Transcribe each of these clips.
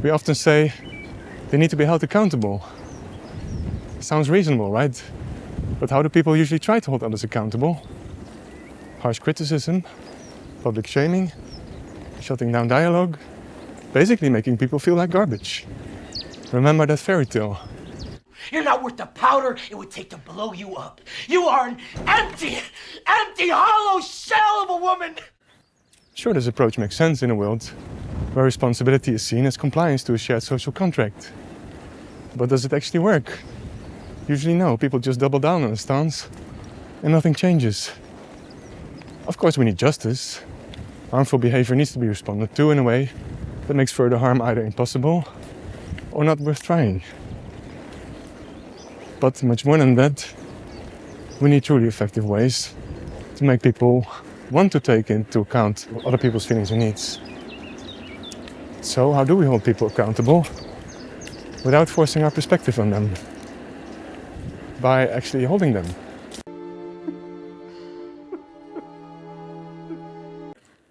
We often say they need to be held accountable. Sounds reasonable, right? But how do people usually try to hold others accountable? Harsh criticism, public shaming, shutting down dialogue, basically making people feel like garbage. Remember that fairy tale? You're not worth the powder it would take to blow you up. You are an empty, hollow shell of a woman. Sure, this approach makes sense in a world where responsibility is seen as compliance to a shared social contract. But does it actually work? Usually no, people just double down on a stance and nothing changes. Of course we need justice. Harmful behavior needs to be responded to in a way that makes further harm either impossible or not worth trying. But much more than that, we need truly effective ways to make people want to take into account other people's feelings and needs. So how do we hold people accountable without forcing our perspective on them? By actually holding them.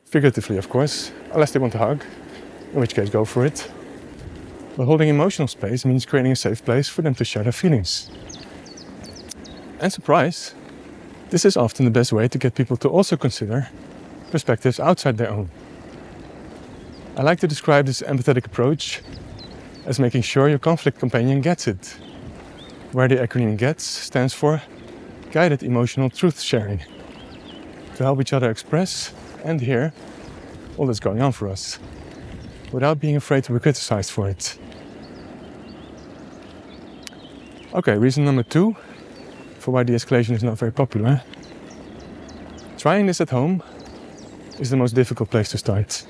Figuratively, of course, unless they want a hug, in which case go for it. But holding emotional space means creating a safe place for them to share their feelings. And surprise, this is often the best way to get people to also consider perspectives outside their own. I like to describe this empathetic approach as making sure your conflict companion gets it, where the acronym GETS stands for Guided Emotional Truth Sharing, to help each other express and hear all that's going on for us, without being afraid to be criticized for it. Okay, reason number 2 for why de-escalation is not very popular. Trying this at home is the most difficult place to start.